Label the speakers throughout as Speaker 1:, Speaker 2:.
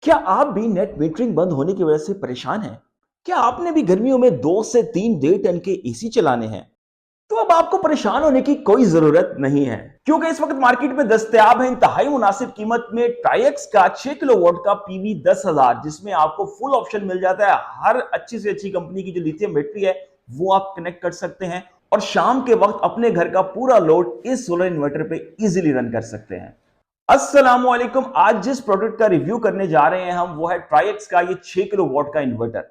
Speaker 1: क्या आप भी नेट मीटरिंग बंद होने की वजह से परेशान हैं? क्या आपने भी गर्मियों में 2 से 3 1.5 टन के एसी चलाने हैं? तो अब आपको परेशान होने की कोई जरूरत नहीं है, क्योंकि इस वक्त मार्केट में दस्तयाब है इंतहाई मुनासिब कीमत में ट्राइएक्स का 6 किलोवाट का पीवी 10,000, जिसमें आपको फुल ऑप्शन मिल जाता है। हर अच्छी से अच्छी कंपनी की जो लिथियम बैटरी है वो आप कनेक्ट कर सकते हैं और शाम के वक्त अपने घर का पूरा लोड इस सोलर इन्वर्टर पे इजीली रन कर सकते हैं। अस्सलामुअलैकुम। आज जिस प्रोडक्ट का रिव्यू करने जा रहे हैं हम, वो है ट्राइएक्स का ये 6 किलो वॉट का इन्वर्टर।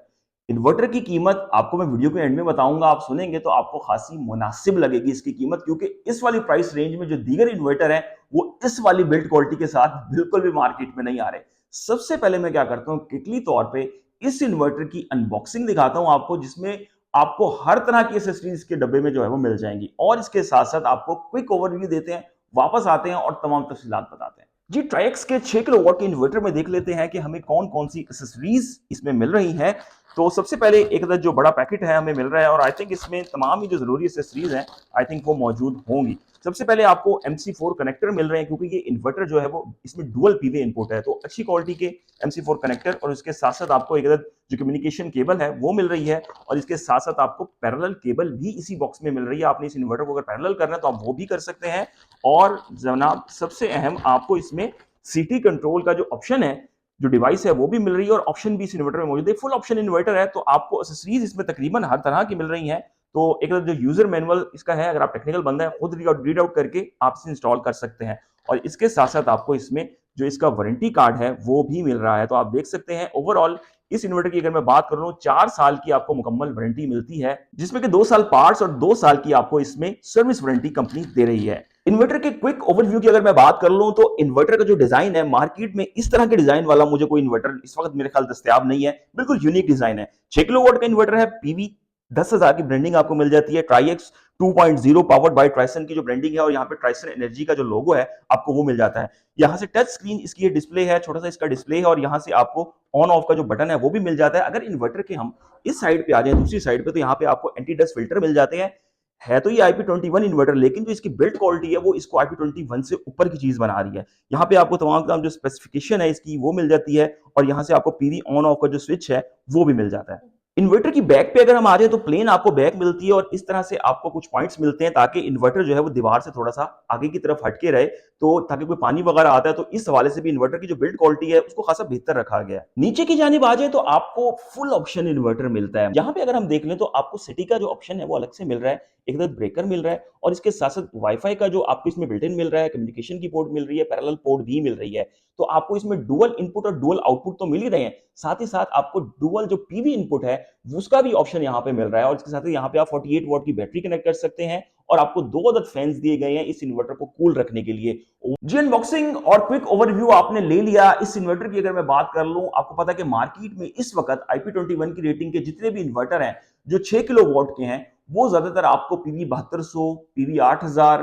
Speaker 1: इन्वर्टर की कीमत आपको मैं वीडियो के एंड में बताऊंगा, आप सुनेंगे तो आपको खासी मुनासिब लगेगी इसकी कीमत, क्योंकि इस वाली प्राइस रेंज में जो दीगर इन्वर्टर है वो इस वाली बिल्ड क्वालिटी के साथ बिल्कुल भी मार्केट में नहीं आ रहे। सबसे पहले मैं क्या करता हूं, क्विकली तौर पर इस इन्वर्टर की अनबॉक्सिंग दिखाता हूं आपको, जिसमें आपको हर तरह की एसेसरीज के डब्बे में जो है वो मिल जाएंगी, और इसके साथ साथ आपको क्विक ओवरव्यू देते हैं, वापस आते हैं और तमाम तफसीलात बताते हैं। जी, ट्राइएक्स के 6 किलो वॉट के इन्वर्टर में देख लेते हैं कि हमें कौन कौन सी एक्सेसरीज इसमें मिल रही हैं। तो सबसे पहले एक जो बड़ा पैकेट है हमें मिल रहा है, और आई थिंक इसमें तमाम ही जो जरूरी एक्सेसरीज हैं आई थिंक वो मौजूद होंगी। सबसे पहले आपको MC4 कनेक्टर मिल रहे हैं, क्योंकि ये इन्वर्टर जो है वो इसमें डुअल पीवी इनपुट है, तो अच्छी क्वालिटी के MC4 कनेक्टर, और इसके साथ साथ आपको एक जो कम्युनिकेशन केबल है वो मिल रही है, और इसके साथ साथ आपको पैरेलल केबल भी इसी बॉक्स में मिल रही है। आपने इस इन्वर्टर को अगर पैरेलल करना है तो आप वो भी कर सकते हैं। और जनाब सबसे अहम, आपको इसमें सीटी कंट्रोल का जो ऑप्शन है, जो डिवाइस है वो भी मिल रही है, और ऑप्शन भी इस इन्वर्टर में मौजूद है। फुल ऑप्शन इन्वर्टर है, तो आपको एक्सेसरीज इसमें तकरीबन हर तरह की मिल रही हैं। तो एक जो यूजर मैनुअल इसका है, अगर आप टेक्निकल बंदा है, खुद रीड आउट करके आप इसे इंस्टॉल कर सकते हैं। और इसके साथ साथ आपको इसमें जो इसका वारंटी कार्ड है वो भी मिल रहा है। तो आप देख सकते हैं ओवरऑल इस इन्वर्टर की अगर मैं बात कर रहा हूं, 4 साल की आपको मुकम्मल वारंटी मिलती है, जिसमें कि 2 साल पार्ट्स और 2 साल की आपको इसमें सर्विस वारंटी कंपनी दे रही है। इन्वर्टर के क्विक ओवरव्यू की अगर मैं बात कर लूं, तो इन्वर्टर का जो डिजाइन है, मार्केट में इस तरह के डिजाइन वाला मुझे कोई इन्वर्टर इस वक्त मेरे ख्याल दस्तयाब नहीं है। बिल्कुल यूनिक डिजाइन है। 6 किलो वोल्ट का इन्वर्टर है, पीवी 10,000 की ब्रांडिंग आपको मिल जाती है। ट्राइएक्स 2.0 पावर्ड बाय ट्राइसन की जो ब्रांडिंग है, और यहाँ पे ट्राइसन एनर्जी का जो लोगो है आपको वो मिल जाता है। यहाँ से टच स्क्रीन इसकी ये डिस्प्ले है, छोटा सा इसका डिस्प्ले है, और यहाँ से आपको ऑन ऑफ का जो बटन है वो भी मिल जाता है। अगर इन्वर्टर के हम इस साइड पे आ जाए, दूसरी साइड पे, तो यहाँ पे आपको एंटी डस्ट फिल्टर मिल जाते हैं। है तो ये IP21 इन्वर्टर, लेकिन जो इसकी बिल्ड क्वालिटी है वो इसको IP21 से ऊपर की चीज बना रही है। यहाँ पे आपको तमाम जो स्पेसिफिकेशन है इसकी वो मिल जाती है, और यहाँ से आपको पीवी ऑन ऑफ का जो स्विच है वो भी मिल जाता है। इन्वर्टर की बैक पे अगर हम आ जाए, तो प्लेन आपको बैक मिलती है, और इस तरह से आपको कुछ पॉइंट्स मिलते हैं, ताकि इन्वर्टर जो है वो दीवार से थोड़ा सा आगे की तरफ हटके रहे, तो ताकि कोई पानी वगैरह आता है तो इस हवाले से भी इन्वर्टर की जो बिल्ड क्वालिटी है उसको खासा बेहतर रखा गया है। नीचे की जानिब आ जाए तो आपको फुल ऑप्शन इन्वर्टर मिलता है। यहाँ पे अगर हम देख लें तो आपको सिटी का जो ऑप्शन है वो अलग से मिल रहा है, एक ब्रेकर मिल रहा है, और इसके साथ साथ वाईफाई का जो आपको इसमें बिल्ट इन मिल रहा है, कम्युनिकेशन की पोर्ट मिल रही है, पैरेलल पोर्ट भी मिल रही है। तो आपको इसमें डुअल इनपुट और डुअल आउटपुट तो मिल ही रहे हैं, साथ ही साथ आपको डुअल जो पीवी इनपुट है उसका भी ऑप्शन यहाँ पे मिल रहा है, और इसके साथ ही यहाँ पे आप 48 वॉट की बैटरी कनेक्ट कर सकते हैं, और आपको 2 अदद फैंस दिए गए हैं इस इन्वर्टर को कूल रखने के लिए। जी, अनबॉक्सिंग और क्विक ओवरव्यू आपने ले लिया। इस इन्वर्टर की अगर मैं बात कर लूं, आपको पता है कि मार्केट में इस वक्त IP21 की रेटिंग के जितने भी इन्वर्टर हैं जो 6 किलो वॉट के हैं, वो ज्यादातर आपको पीवी 7200, पीवी 8000,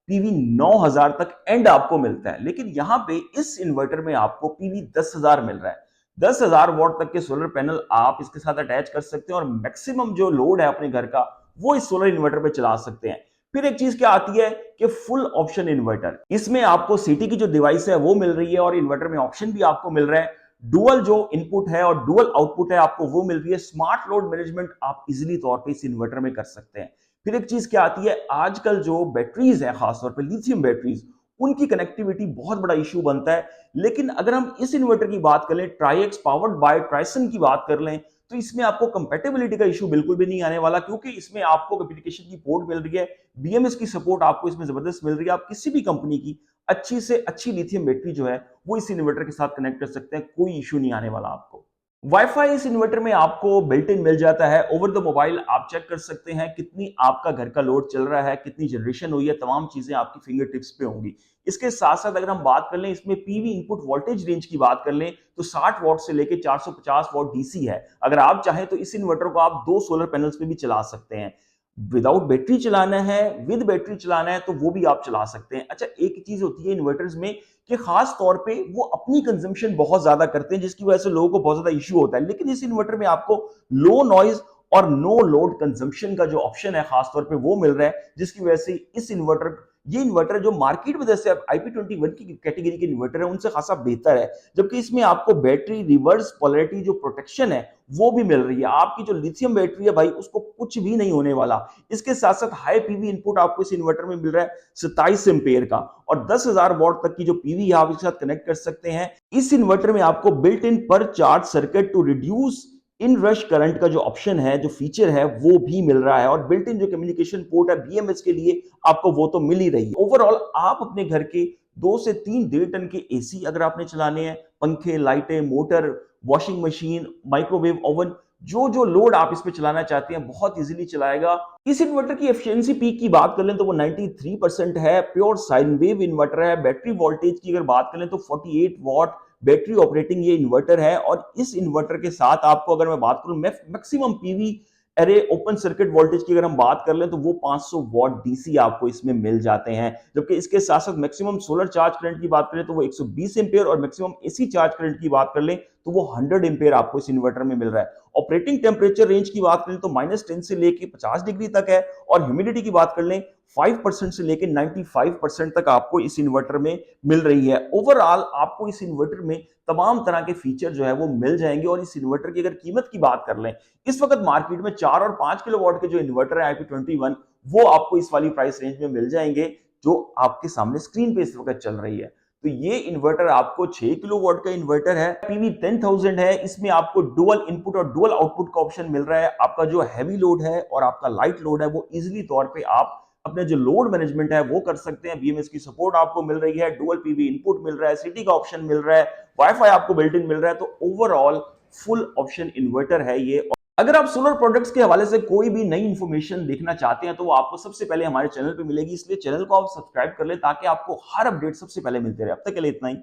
Speaker 1: पीवी 9000 तक एंड आपको मिलता है। लेकिन यहाँ पे इस इन्वर्टर में आपको पीवी 10,000 मिल रहा है। 10,000 वॉट तक के सोलर पैनल आप इसके साथ अटैच कर सकते हैं, और मैक्सिमम जो लोड है अपने घर का वो इस सोलर इन्वर्टर पे चला सकते हैं। फिर एक चीज क्या आती है कि फुल ऑप्शन इन्वर्टर, इसमें आपको सीटी की जो डिवाइस है वो मिल रही है, और इन्वर्टर में ऑप्शन भी आपको मिल रहा है। डुअल जो इनपुट है और डुअल आउटपुट है आपको वो मिल रही है। स्मार्ट लोड मैनेजमेंट आप इजीली तौर पे इस इन्वर्टर में कर सकते हैं। फिर एक चीज क्या आती है, आजकल जो बैटरीज है, खासतौर पे लिथियम बैटरीज, उनकी कनेक्टिविटी बहुत बड़ा इशू बनता है। लेकिन अगर हम इस इन्वर्टर की बात करें, ट्राइएक्स पावर्ड बाय ट्राइसन की बात कर लें, तो इसमें आपको कंपैटिबिलिटी का इशू बिल्कुल भी नहीं आने वाला, क्योंकि इसमें आपको कम्युनिकेशन की पोर्ट मिल रही है, BMS की सपोर्ट आपको इसमें जबरदस्त मिल रही है। आप किसी भी कंपनी की अच्छी से अच्छी लिथियम बैटरी जो है वो इस इन्वर्टर के साथ कनेक्ट कर सकते हैं, कोई इशू नहीं आने वाला आपको। वाईफाई इस इन्वर्टर में आपको बिल्ट इन मिल जाता है। ओवर द मोबाइल आप चेक कर सकते हैं कितनी आपका घर का लोड चल रहा है, कितनी जनरेशन हुई है, तमाम चीजें आपकी फिंगर टिप्स पे होंगी। इसके साथ साथ अगर हम बात कर लें, इसमें पीवी इनपुट वोल्टेज रेंज की बात कर लें, तो 60 वॉट से लेकर 450 वॉट डीसी है। अगर आप चाहें तो इस इन्वर्टर को आप 2 सोलर पैनल्स पे भी चला सकते हैं। विदाउट बैटरी चलाना है, विद बैटरी चलाना है, तो वो भी आप चला सकते हैं। अच्छा, एक चीज होती है इन्वर्टर्स में कि खास तौर पे वो अपनी कंजम्पशन बहुत ज्यादा करते हैं, जिसकी वजह से लोगों को बहुत ज्यादा इश्यू होता है। लेकिन इस इन्वर्टर में आपको लो नॉइज और नो लोड कंजम्पशन का जो ऑप्शन है खास तौर पे वो मिल रहा है, जिसकी वजह से इस इन्वर्टर ये इन्वर्टर जो मार्केट में जैसे IP21 की कैटेगरी के इन्वर्टर है उनसे खासा बेहतर है, जबकि इसमें आपको बैटरी रिवर्स पोलैरिटी जो प्रोटेक्शन है वो भी मिल रही है। आपकी जो लिथियम बैटरी है भाई उसको कुछ भी नहीं होने वाला। इसके साथ साथ हाई पीवी इनपुट आपको इस इन्वर्टर में मिल रहा है 27 एम्पेयर का, और 10,000 वॉट तक की जो पीवी है आप इसके साथ कनेक्ट कर सकते हैं। इस इन्वर्टर में आपको बिल्ट इन पर charge circuit to reduce inrush current का जो ऑप्शन है, जो फीचर है वो भी मिल रहा है, और बिल्ट इन जो कम्युनिकेशन पोर्ट है BMS के लिए आपको वो तो मिल ही रही है। ओवरऑल आप अपने घर के 2 से 3 1.5 टन के एसी अगर आपने चलाने हैं, पंखे, लाइटें, motor, washing machine, microwave oven, जो जो लोड आप इस पे चलाना चाहते हैं बहुत इजीली चलाएगा। इस इन्वर्टर की एफिशिएंसी पीक की बात कर लें तो वो 93% है। प्योर साइन वेव इन्वर्टर है। बैटरी वोल्टेज की अगर बात करें तो 48 वॉट बैटरी ऑपरेटिंग ये इन्वर्टर है, और इस इन्वर्टर के साथ आपको अगर मैं बात करूं मैक्सिमम पीवी अरे ओपन सर्किट वोल्टेज की अगर हम बात कर लें तो वो 500 वॉट डीसी आपको इसमें मिल जाते हैं, जबकि इसके साथ साथ मैक्सिमम सोलर चार्ज करंट की बात करें तो वो 120 एम्पीयर, और मैक्सिमम एसी चार्ज करंट की बात कर लें तो वो 100 एम्पीयर आपको इस इन्वर्टर में मिल रहा है। ऑपरेटिंग टेम्परेचर रेंज की बात करें तो -10 से लेके 50 डिग्री तक है, और ह्यूमिडिटी की बात कर लें 5% से लेकर 95% तक आपको इस इन्वर्टर में मिल रही है। ओवरऑल आपको इस इन्वर्टर में तमाम तरह के फीचर जो है वो मिल जाएंगे। और इस इन्वर्टर की अगर कीमत की बात कर लें, इस वक्त मार्केट में 4 और 5 किलोवाट के जो इन्वर्टर है IP21 वो आपको इस वाली प्राइस रेंज में मिल जाएंगे जो आपके सामने स्क्रीन पे इस वक्त चल रही है। तो ये इन्वर्टर आपको 6 किलोवाट का इन्वर्टर है, पीवी 10,000 है। इसमें आपको डुअल इनपुट और डुअल आउटपुट का ऑप्शन मिल रहा है। आपका जो हैवी लोड है और आपका लाइट लोड है वो इजीली तौर पे आप अपने जो लोड मैनेजमेंट है वो कर सकते हैं। BMS की सपोर्ट आपको मिल रही है, डुअल पीवी इनपुट मिल रहा है, सिटी का ऑप्शन मिल रहा है, वाईफाई आपको बिल्ट इन मिल रहा है। तो ओवरऑल फुल ऑप्शन इन्वर्टर है ये। अगर आप सोलर प्रोडक्ट्स के हवाले से कोई भी नई इंफॉर्मेशन देखना चाहते हैं तो वो आपको सबसे पहले हमारे चैनल पे मिलेगी, इसलिए चैनल को आप सब्सक्राइब कर लें ताकि आपको हर अपडेट सबसे पहले मिलते रहे। अब तक के लिए इतना ही।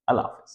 Speaker 1: अल्लाह हाफिज।